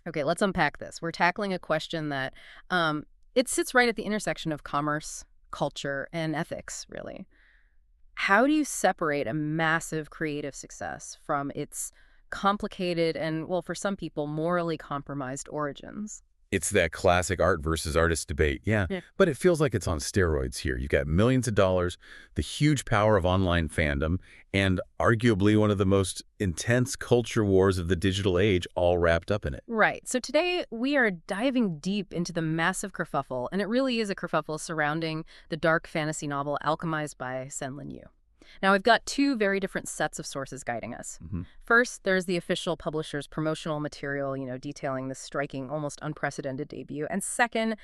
Okay, let's unpack this. We're tackling a question that it sits right at the intersection of commerce, culture, and ethics, really. How do you separate a massive creative success from its complicated and, well, for some people, morally compromised origins? It's that classic art versus artist debate, yeah. Yeah. But it feels like it's on steroids here. You've got millions of dollars, the huge power of online fandom, and arguably one of the most intense culture wars of the digital age all wrapped up in it. Right. So today we are diving deep into the massive kerfuffle, and it really is a kerfuffle surrounding the dark fantasy novel Alchemized by SenLinYu. Now, we've got two very different sets of sources guiding us. First, there's the official publisher's promotional material, detailing this striking, almost unprecedented debut. And second,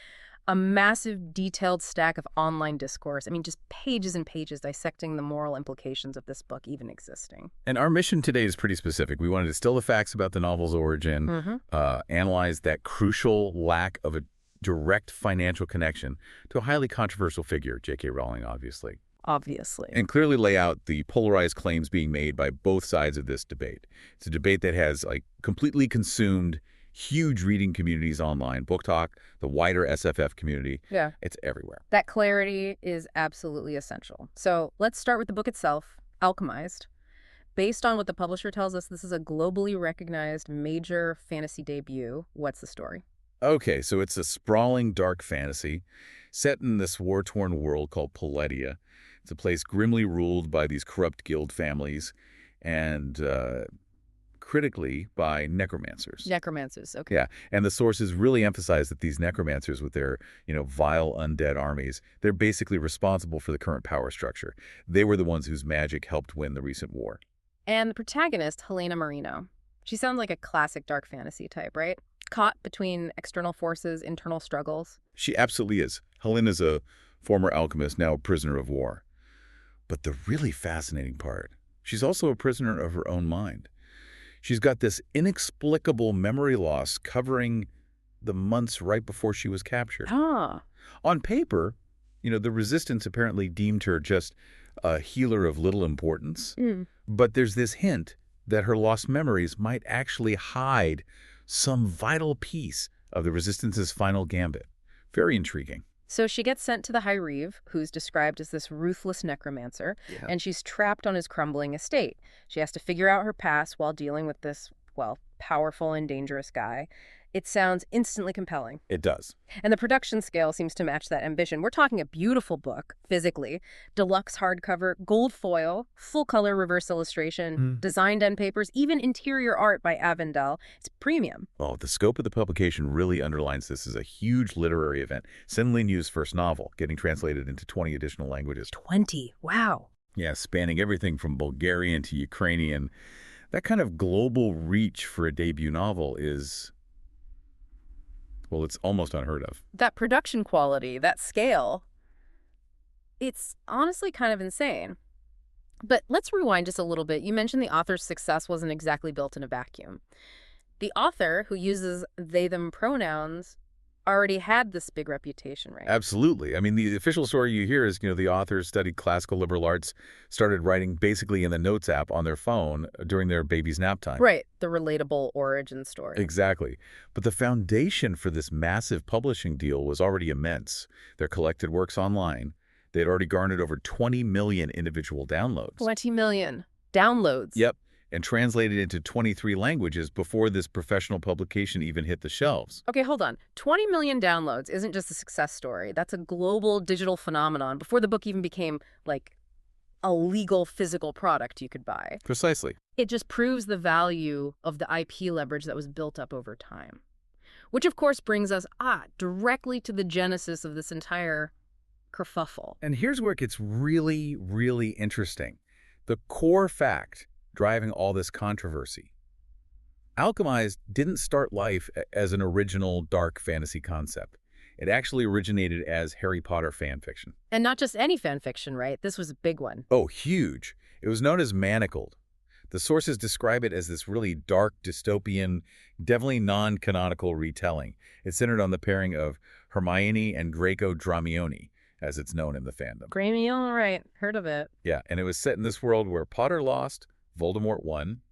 a massive detailed stack of online discourse. I mean, just pages and pages dissecting the moral implications of this book even existing. And our mission today is pretty specific. We want to distill the facts about the novel's origin, analyze that crucial lack of a direct financial connection to a highly controversial figure, J.K. Rowling, obviously. Obviously. And clearly lay out the polarized claims being made by both sides of this debate. It's a debate that has completely consumed huge reading communities online, Book Talk, the wider SFF community. Yeah. It's everywhere. That clarity is absolutely essential. So let's start with the book itself, Alchemized. Based on what the publisher tells us, this is a globally recognized major fantasy debut. What's the story? Okay, so it's a sprawling dark fantasy set in this war-torn world called Paletia. It's a place grimly ruled by these corrupt guild families and critically by necromancers. Necromancers, okay. Yeah, and the sources really emphasize that these necromancers with their, vile undead armies, they're basically responsible for the current power structure. They were the ones whose magic helped win the recent war. And the protagonist, Helena Marino. She sounds like a classic dark fantasy type, right? Caught between external forces, internal struggles. She absolutely is. Helena's a former alchemist, now a prisoner of war. But the really fascinating part, she's also a prisoner of her own mind. She's got this inexplicable memory loss covering the months right before she was captured. Ah. On paper, the resistance apparently deemed her just a healer of little importance. But there's this hint that her lost memories might actually hide some vital piece of the resistance's final gambit. Very intriguing. So she gets sent to the High Reeve, who's described as this ruthless necromancer, and she's trapped on his crumbling estate. She has to figure out her past while dealing with this, well, powerful and dangerous guy. It sounds instantly compelling. It does. And the production scale seems to match that ambition. We're talking a beautiful book, physically, deluxe hardcover, gold foil, full-color reverse illustration, designed endpapers, even interior art by Avendell. It's premium. Oh, the scope of the publication really underlines this as a huge literary event. SenLinYu's first novel, getting translated into 20 additional languages. 20. Wow. Yeah, spanning everything from Bulgarian to Ukrainian. That kind of global reach for a debut novel is... well, it's almost unheard of. That production quality, that scale, it's honestly kind of insane. But let's rewind just a little bit. You mentioned the author's success wasn't exactly built in a vacuum. The author, who uses they-them pronouns, already had this big reputation, right? Absolutely. I mean, the official story you hear is, the author studied classical liberal arts, started writing basically in the Notes app on their phone during their baby's nap time. Right. The relatable origin story. Exactly. But the foundation for this massive publishing deal was already immense. Their collected works online, they had already garnered over 20 million individual downloads. 20 million downloads. Yep. And translated into 23 languages before this professional publication even hit the shelves. Okay, hold on. 20 million downloads isn't just a success story. That's a global digital phenomenon before the book even became, a legal physical product you could buy. Precisely. It just proves the value of the IP leverage that was built up over time. Which, of course, brings us, directly to the genesis of this entire kerfuffle. And here's where it gets really, really interesting. The core fact driving all this controversy. Alchemized didn't start life as an original dark fantasy concept. It actually originated as Harry Potter fan fiction. And not just any fan fiction, right? This was a big one. Oh, huge. It was known as Manacled. The sources describe it as this really dark, dystopian, definitely non-canonical retelling. It's centered on the pairing of Hermione and Draco Dramione, as it's known in the fandom. Dramione, right. Heard of it. Yeah, and it was set in this world where Potter lost, Voldemort won,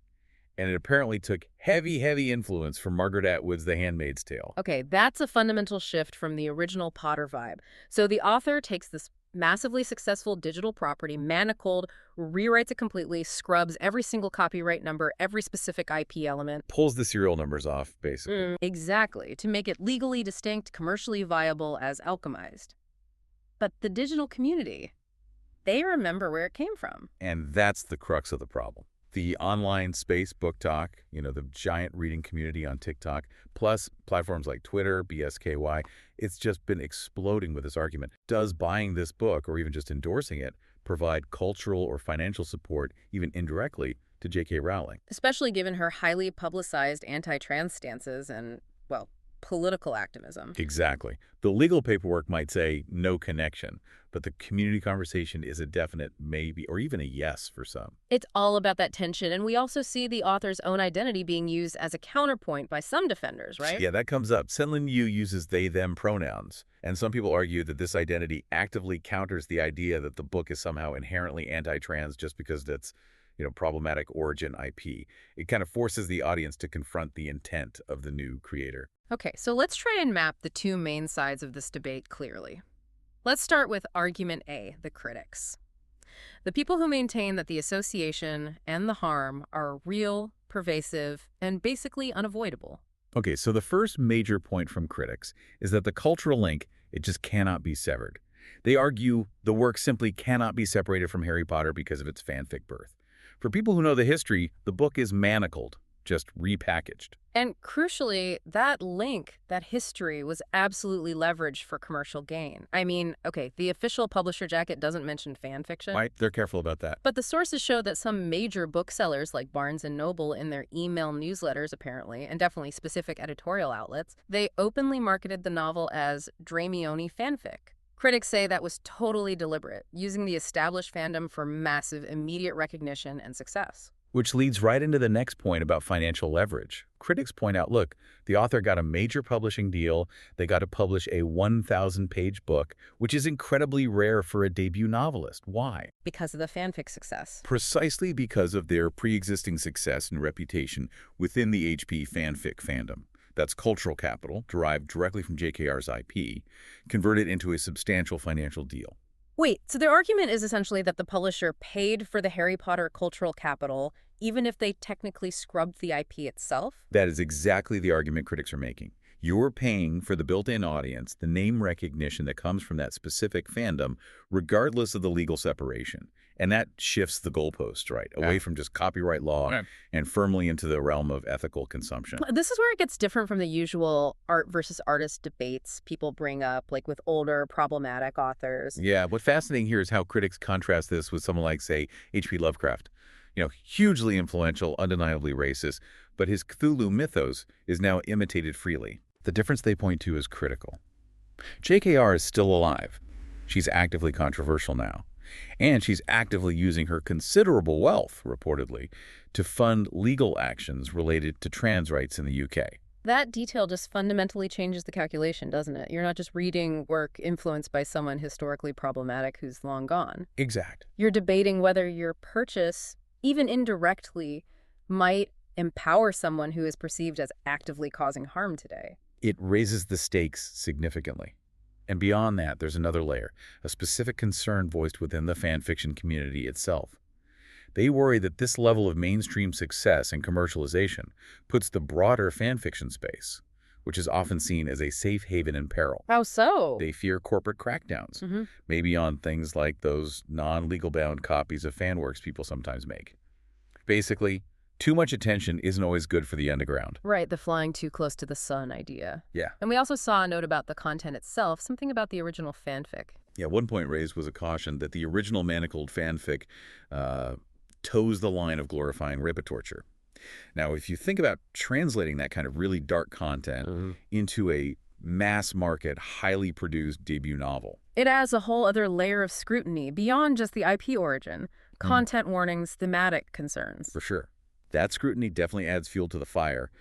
And it apparently took heavy, heavy influence from Margaret Atwood's The Handmaid's Tale. Okay, that's a fundamental shift from the original Potter vibe. So the author takes this massively successful digital property, Manacled, rewrites it completely, scrubs every single copyright number, every specific IP element. Pulls the serial numbers off, basically. Exactly, to make it legally distinct, commercially viable as Alchemized. But the digital community, they remember where it came from. And that's the crux of the problem. The online space book talk, the giant reading community on TikTok, plus platforms like Twitter, BSKY, it's just been exploding with this argument. Does buying this book, or even just endorsing it, provide cultural or financial support, even indirectly, to J.K. Rowling? Especially given her highly publicized anti-trans stances and, well, political activism. Exactly. The legal paperwork might say no connection, but the community conversation is a definite maybe or even a yes for some. It's all about that tension, and we also see the author's own identity being used as a counterpoint by some defenders, right? Yeah, that comes up. SenLinYu uses they-them pronouns, and some people argue that this identity actively counters the idea that the book is somehow inherently anti-trans just because it's problematic origin IP. It kind of forces the audience to confront the intent of the new creator. Okay, so let's try and map the two main sides of this debate clearly. Let's start with argument A, the critics. The people who maintain that the association and the harm are real, pervasive, and basically unavoidable. Okay, so the first major point from critics is that the cultural link, it just cannot be severed. They argue the work simply cannot be separated from Harry Potter because of its fanfic birth. For people who know the history, the book is manacled, just repackaged. And crucially, that link, that history, was absolutely leveraged for commercial gain. I mean, okay, the official publisher jacket doesn't mention fan fiction. Right, they're careful about that. But the sources show that some major booksellers like Barnes & Noble in their email newsletters, apparently, and definitely specific editorial outlets, they openly marketed the novel as Dramione fanfic. Critics say that was totally deliberate, using the established fandom for massive, immediate recognition and success. Which leads right into the next point about financial leverage. Critics point out, look, the author got a major publishing deal. They got to publish a 1,000-page book, which is incredibly rare for a debut novelist. Why? Because of the fanfic success. Precisely because of their pre-existing success and reputation within the HP fanfic fandom. That's cultural capital, derived directly from JKR's IP, converted into a substantial financial deal. Wait, so their argument is essentially that the publisher paid for the Harry Potter cultural capital, even if they technically scrubbed the IP itself? That is exactly the argument critics are making. You're paying for the built-in audience, the name recognition that comes from that specific fandom, regardless of the legal separation. And that shifts the goalpost, right? Away from just copyright law and firmly into the realm of ethical consumption. This is where it gets different from the usual art versus artist debates people bring up, like with older, problematic authors. Yeah, what's fascinating here is how critics contrast this with someone like, say, H.P. Lovecraft. Hugely influential, undeniably racist, but his Cthulhu mythos is now imitated freely. The difference they point to is critical. JKR is still alive. She's actively controversial now. And she's actively using her considerable wealth, reportedly, to fund legal actions related to trans rights in the UK. That detail just fundamentally changes the calculation, doesn't it? You're not just reading work influenced by someone historically problematic who's long gone. Exact. You're debating whether your purchase, even indirectly, might empower someone who is perceived as actively causing harm today. It raises the stakes significantly. And beyond that, there's another layer, a specific concern voiced within the fan fiction community itself. They worry that this level of mainstream success and commercialization puts the broader fan fiction space, which is often seen as a safe haven in peril. How so? They fear corporate crackdowns, maybe on things like those non-legal bound copies of fan works people sometimes make. Basically, too much attention isn't always good for the underground. Right, the flying too close to the sun idea. Yeah. And we also saw a note about the content itself, something about the original fanfic. Yeah, one point raised was a caution that the original manacled fanfic toes the line of glorifying rape torture. Now, if you think about translating that kind of really dark content into a mass-market, highly produced debut novel, it adds a whole other layer of scrutiny beyond just the IP origin, content warnings, thematic concerns. For sure. That scrutiny definitely adds fuel to the fire,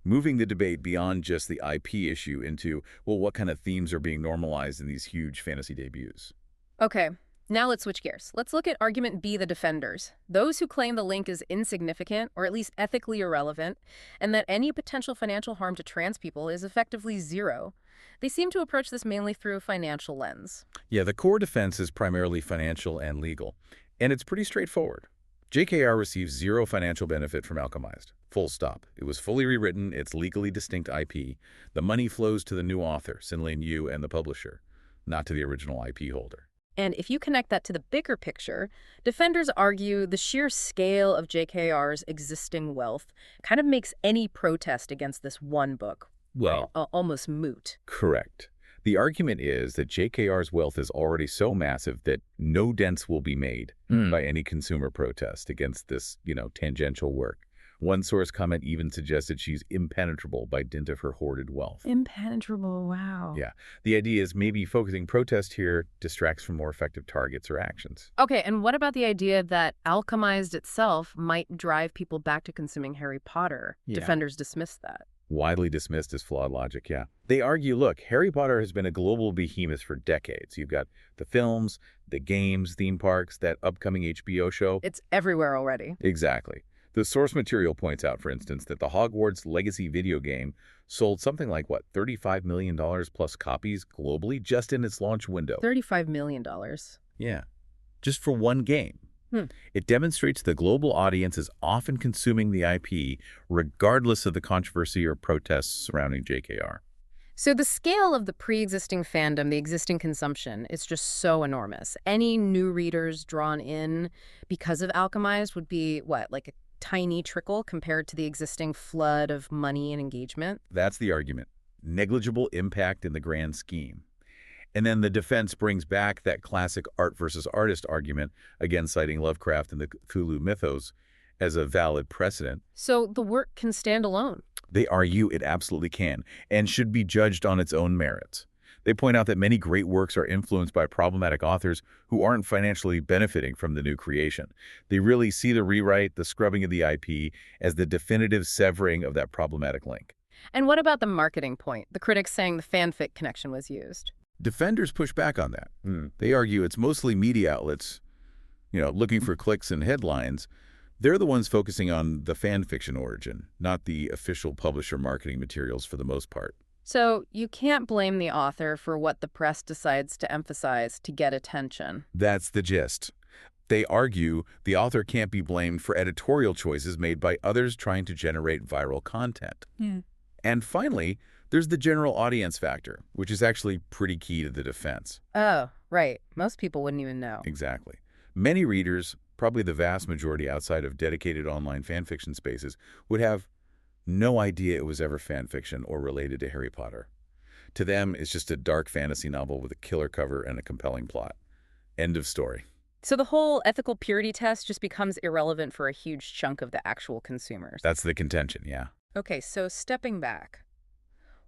moving the debate beyond just the IP issue into, well, what kind of themes are being normalized in these huge fantasy debuts? Okay, Now let's switch gears. Let's look at argument B, the defenders. Those who claim the link is insignificant, or at least ethically irrelevant, and that any potential financial harm to trans people is effectively zero. They seem to approach this mainly through a financial lens. Yeah, the core defense is primarily financial and legal, and it's pretty straightforward. JKR receives zero financial benefit from Alchemized. Full stop. It was fully rewritten, it's legally distinct IP. The money flows to the new author, SenLinYu, and the publisher, not to the original IP holder. And if you connect that to the bigger picture, defenders argue the sheer scale of JKR's existing wealth kind of makes any protest against this one book almost moot. Correct. The argument is that JKR's wealth is already so massive that no dents will be made by any consumer protest against this, tangential work. One source comment even suggested she's impenetrable by dint of her hoarded wealth. Impenetrable, wow. Yeah. The idea is maybe focusing protest here distracts from more effective targets or actions. Okay, and what about the idea that Alchemized itself might drive people back to consuming Harry Potter? Yeah. Defenders dismiss that. Widely dismissed as flawed logic, yeah. They argue, look, Harry Potter has been a global behemoth for decades. You've got the films, the games, theme parks, that upcoming HBO show. It's everywhere already. Exactly. The source material points out, for instance, that the Hogwarts Legacy video game sold something like, $35 million plus copies globally just in its launch window. $35 million. Yeah, just for one game. It demonstrates the global audience is often consuming the IP regardless of the controversy or protests surrounding JKR. So the scale of the pre-existing fandom, the existing consumption, is just so enormous. Any new readers drawn in because of Alchemized would be, like a tiny trickle compared to the existing flood of money and engagement? That's the argument. Negligible impact in the grand scheme. And then the defense brings back that classic art versus artist argument, again citing Lovecraft and the Cthulhu mythos as a valid precedent. So the work can stand alone? They argue it absolutely can, and should be judged on its own merits. They point out that many great works are influenced by problematic authors who aren't financially benefiting from the new creation. They really see the rewrite, the scrubbing of the IP, as the definitive severing of that problematic link. And what about the marketing point? The critics saying the fanfic connection was used. Defenders push back on that. They argue it's mostly media outlets, looking for clicks and headlines. They're the ones focusing on the fan fiction origin, not the official publisher marketing materials for the most part. So you can't blame the author for what the press decides to emphasize to get attention. That's the gist. They argue the author can't be blamed for editorial choices made by others trying to generate viral content. And finally, there's the general audience factor, which is actually pretty key to the defense. Oh, right. Most people wouldn't even know. Exactly. Many readers, probably the vast majority outside of dedicated online fanfiction spaces, would have no idea it was ever fanfiction or related to Harry Potter. To them, it's just a dark fantasy novel with a killer cover and a compelling plot. End of story. So the whole ethical purity test just becomes irrelevant for a huge chunk of the actual consumers. That's the contention, yeah. Okay, so stepping back,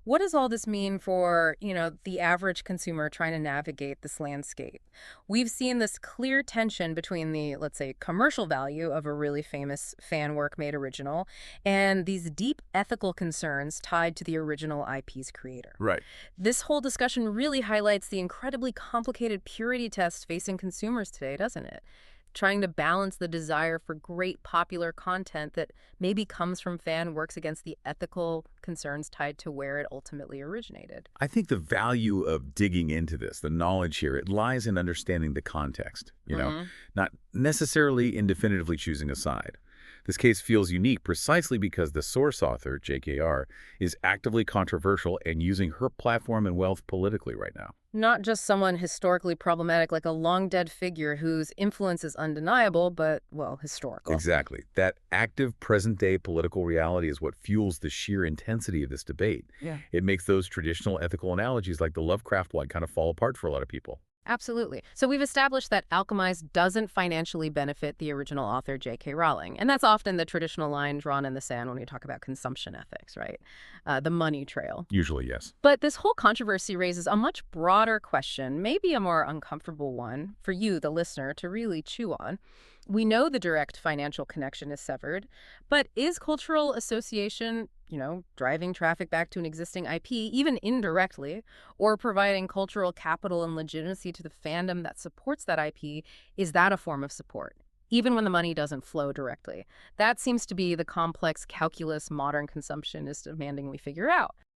what does all this mean for, the average consumer trying to navigate this landscape? We've seen this clear tension between the, let's say, commercial value of a really famous fan work made original and these deep ethical concerns tied to the original IP's creator. Right. This whole discussion really highlights the incredibly complicated purity test facing consumers today, doesn't it? Trying to balance the desire for great popular content that maybe comes from fan works against the ethical concerns tied to where it ultimately originated. I think the value of digging into this, the knowledge here, it lies in understanding the context, not necessarily in definitively choosing a side. This case feels unique precisely because the source author, JKR, is actively controversial and using her platform and wealth politically right now. Not just someone historically problematic like a long-dead figure whose influence is undeniable, but, historical. Exactly. That active present-day political reality is what fuels the sheer intensity of this debate. Yeah. It makes those traditional ethical analogies like the Lovecraft one kind of fall apart for a lot of people. Absolutely. So we've established that Alchemized doesn't financially benefit the original author, J.K. Rowling. And that's often the traditional line drawn in the sand when we talk about consumption ethics, right? The money trail. Usually, yes. But this whole controversy raises a much broader question, maybe a more uncomfortable one for you, the listener, to really chew on. We know the direct financial connection is severed, but is cultural association, driving traffic back to an existing IP, even indirectly, or providing cultural capital and legitimacy to the fandom that supports that IP, is that a form of support? Even when the money doesn't flow directly. That seems to be the complex calculus modern consumption is demanding we figure out.